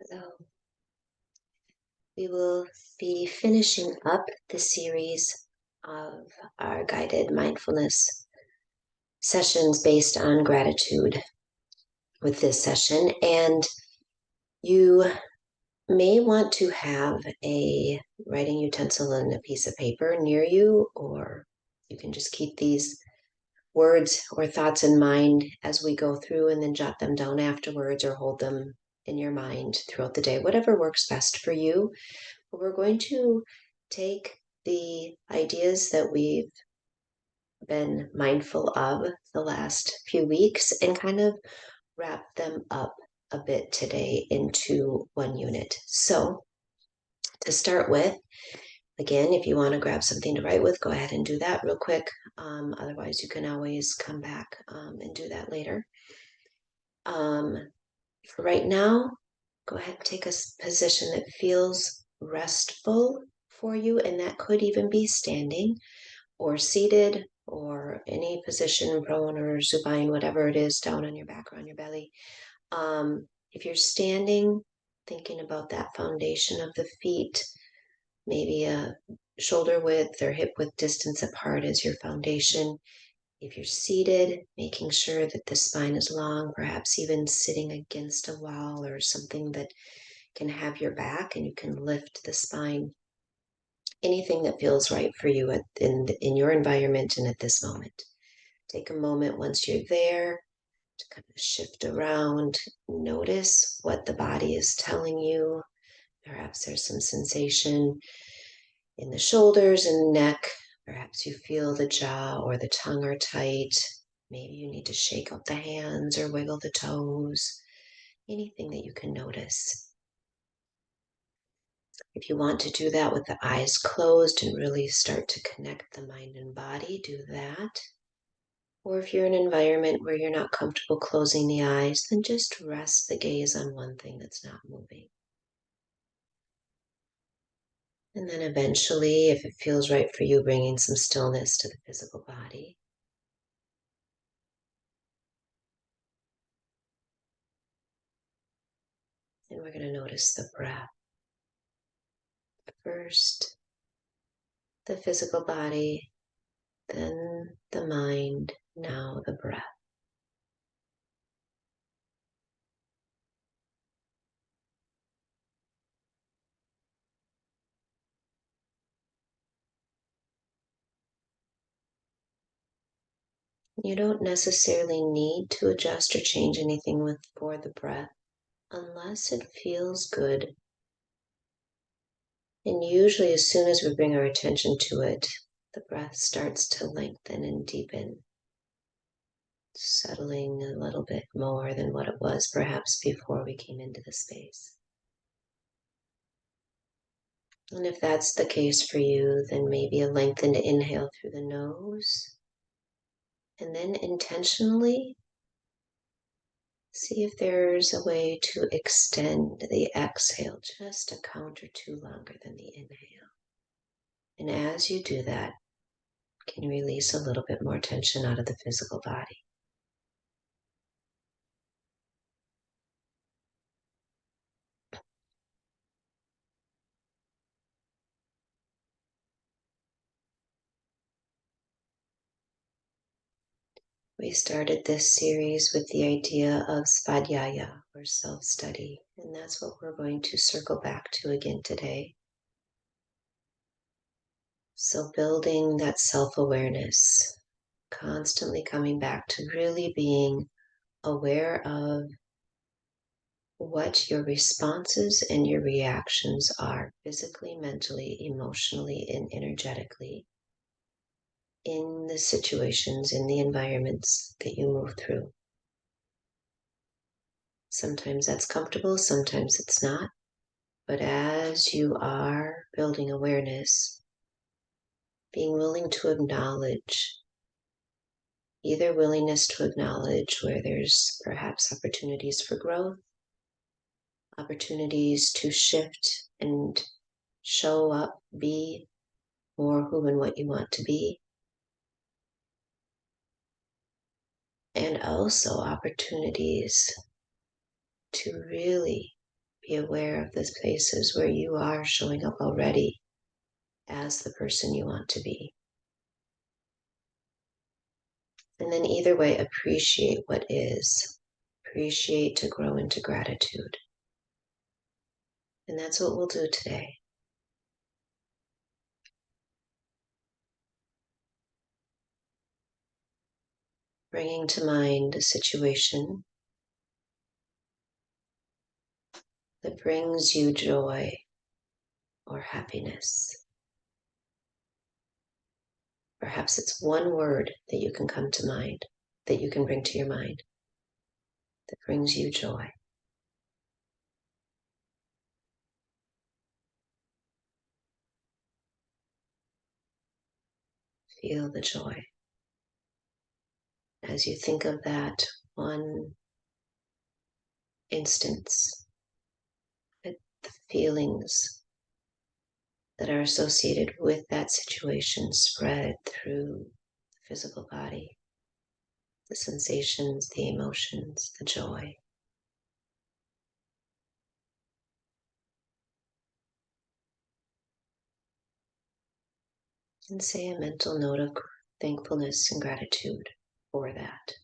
So we will be finishing up the series of our guided mindfulness sessions based on gratitude with this session. And you may want to have a writing utensil and a piece of paper near you, or you can just keep these words or thoughts in mind as we go through and then jot them down afterwards or hold them in your mind throughout the day, whatever works best for you. But we're going to take the ideas that we've been mindful of the last few weeks and kind of wrap them up a bit today into one unit. So to start with, again, if you want to grab something to write with, go ahead and do that real quick. Otherwise, you can always come back and do that later. For right now, go ahead and take a position that feels restful for you, and that could even be standing or seated or any position, prone or supine, whatever it is, down on your back or on your belly. If you're standing, thinking about that foundation of the feet, maybe a shoulder width or hip width distance apart as your foundation. If you're seated, making sure that the spine is long, perhaps even sitting against a wall or something that can have your back and you can lift the spine. Anything that feels right for you in your environment and at this moment. Take a moment once you're there to kind of shift around. Notice what the body is telling you. Perhaps there's some sensation in the shoulders and neck. Perhaps you feel the jaw or the tongue are tight. Maybe you need to shake out the hands or wiggle the toes. Anything that you can notice. If you want to do that with the eyes closed and really start to connect the mind and body, do that. Or if you're in an environment where you're not comfortable closing the eyes, then just rest the gaze on one thing that's not moving. And then eventually, if it feels right for you, bringing some stillness to the physical body. And we're going to notice the breath. First, the physical body, then the mind, now the breath. You don't necessarily need to adjust or change anything for the breath unless it feels good. And usually as soon as we bring our attention to it, the breath starts to lengthen and deepen, settling a little bit more than what it was perhaps before we came into the space. And if that's the case for you, then maybe a lengthened inhale through the nose. And then intentionally see if there's a way to extend the exhale just a count or two longer than the inhale. And as you do that, can you release a little bit more tension out of the physical body? We started this series with the idea of svadhyaya, or self-study, and that's what we're going to circle back to again today. So building that self-awareness, constantly coming back to really being aware of what your responses and your reactions are physically, mentally, emotionally, and energetically in the situations, in the environments that you move through. Sometimes that's comfortable, sometimes it's not. But as you are building awareness, being willing to acknowledge, either willingness to acknowledge where there's perhaps opportunities for growth, opportunities to shift and show up, be more who and what you want to be, and also opportunities to really Be aware of the places where you are showing up already as the person you want to be. And then either way, appreciate what is. Appreciate to grow into gratitude. And that's what we'll do today. Bringing to mind a situation that brings you joy or happiness. Perhaps it's one word that you can come to mind, that you can bring to your mind, that brings you joy. Feel the joy. As you think of that one instance, the feelings that are associated with that situation spread through the physical body, the sensations, the emotions, the joy. And say a mental note of thankfulness and gratitude for that.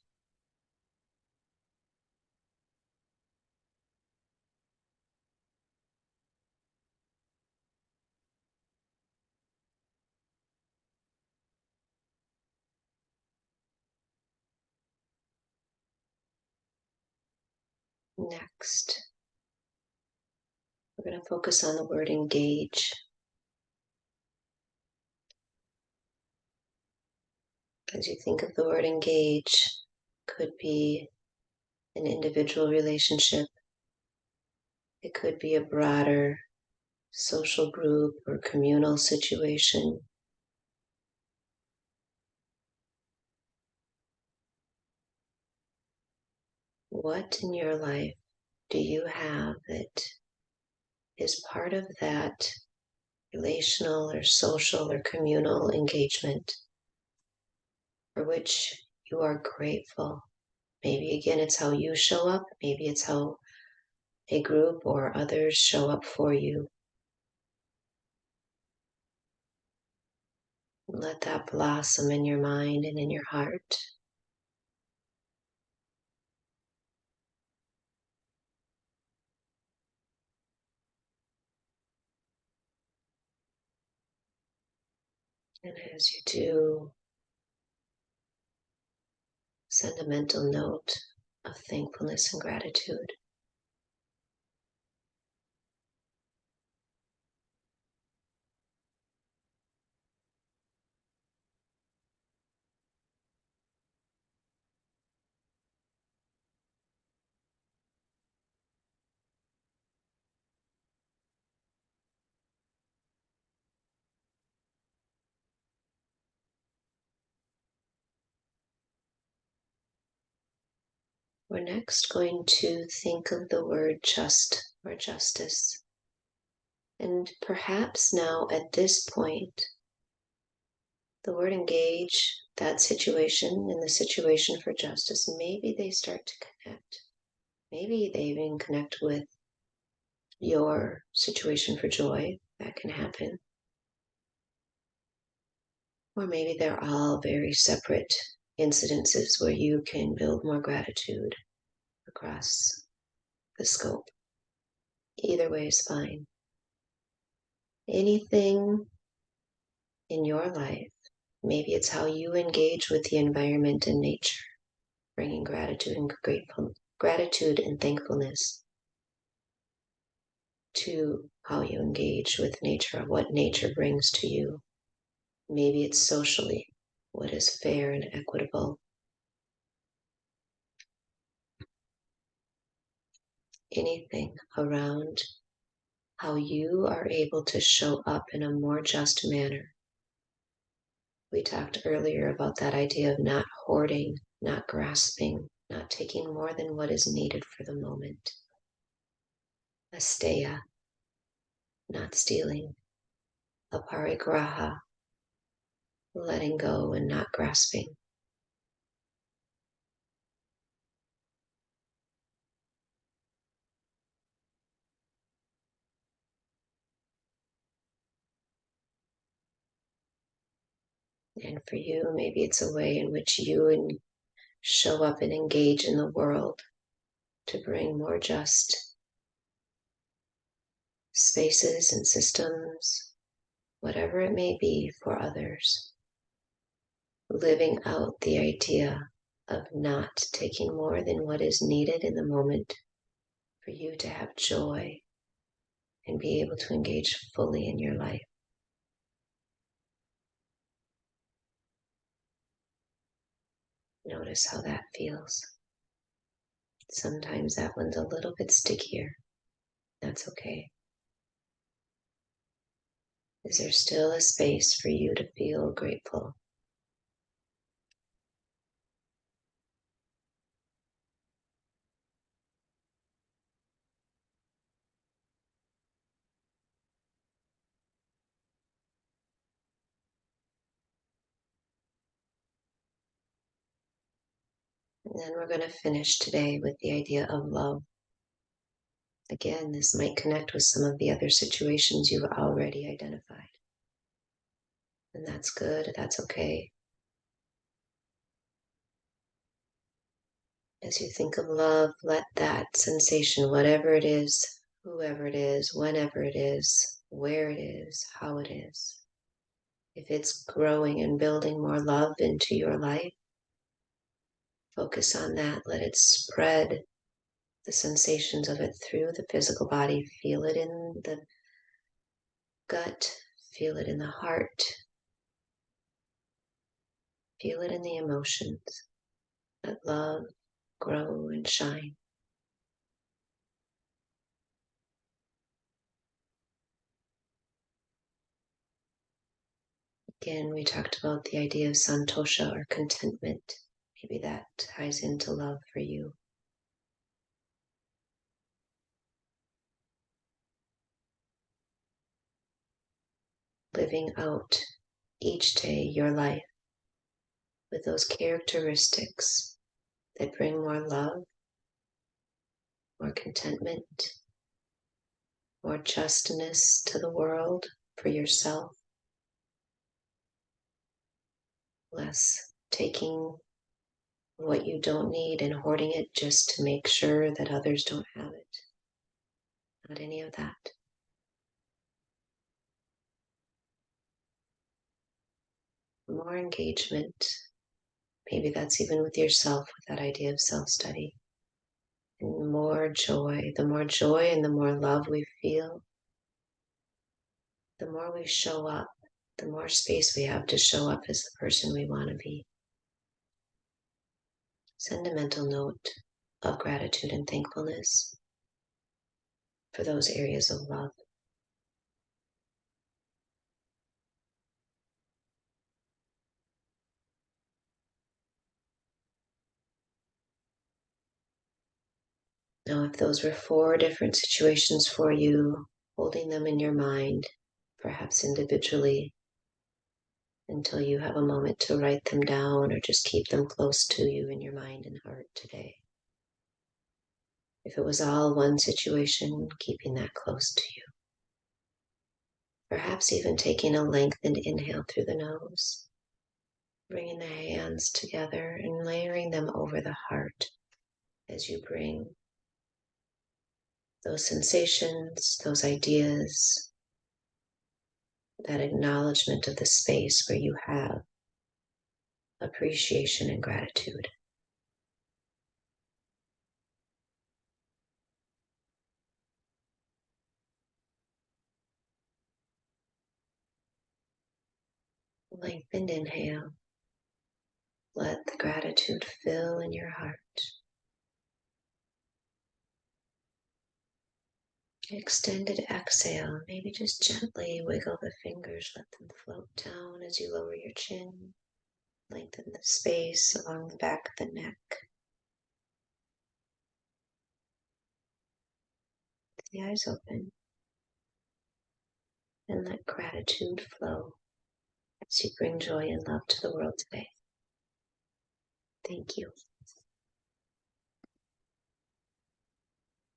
Next, we're going to focus on the word engage. As you think of the word engage, could be an individual relationship. It could be a broader social group or communal situation. What in your life do you have that is part of that relational or social or communal engagement for which you are grateful? Maybe again, it's how you show up. Maybe it's how a group or others show up for you. Let that blossom in your mind and in your heart. And as you do, send a mental note of thankfulness and gratitude. We're next going to think of the word just or justice. And perhaps now at this point, the word engage, that situation and the situation for justice, maybe they start to connect. Maybe they even connect with your situation for joy. That can happen. Or maybe they're all very separate incidences where you can build more gratitude across the scope. Either way is fine. Anything in your life, maybe it's how you engage with the environment and nature, bringing gratitude and thankfulness to how you engage with nature, what nature brings to you. Maybe it's socially, what is fair and equitable. Anything around how you are able to show up in a more just manner. We talked earlier about that idea of not hoarding, not grasping, not taking more than what is needed for the moment. Asteya, not stealing. Aparigraha, letting go and not grasping. And for you, maybe it's a way in which you show up and engage in the world to bring more just spaces and systems, whatever it may be for others. Living out the idea of not taking more than what is needed in the moment for you to have joy and be able to engage fully in your life. Notice how that feels. Sometimes that one's a little bit stickier. That's okay. Is there still a space for you to feel grateful? And then we're going to finish today with the idea of love. Again, this might connect with some of the other situations you've already identified. And that's good, that's okay. As you think of love, let that sensation, whatever it is, whoever it is, whenever it is, where it is, how it is, if it's growing and building more love into your life, focus on that. Let it spread the sensations of it through the physical body. Feel it in the gut, feel it in the heart, feel it in the emotions. Let love grow and shine. Again, we talked about the idea of santosha or contentment. Maybe that ties into love for you. Living out each day your life with those characteristics that bring more love, more contentment, more justness to the world, for yourself, less taking what you don't need and hoarding it just to make sure that others don't have it. Not any of that. More engagement. Maybe that's even with yourself, with that idea of self-study. And more joy. The more joy and the more love we feel, the more we show up, the more space we have to show up as the person we want to be. Send a mental note of gratitude and thankfulness for those areas of love. Now, if those were 4 different situations for you, holding them in your mind, perhaps individually, until you have a moment to write them down or just keep them close to you in your mind and heart today. If it was all one situation, keeping that close to you. Perhaps even taking a lengthened inhale through the nose, bringing the hands together and layering them over the heart as you bring those sensations, those ideas, that acknowledgement of the space where you have appreciation and gratitude. Lengthened inhale. Let the gratitude fill in your heart. Extended exhale. Maybe just gently wiggle the fingers. Let them float down as you lower your chin. Lengthen the space along the back of the neck. The eyes open. And let gratitude flow as you bring joy and love to the world today. Thank you.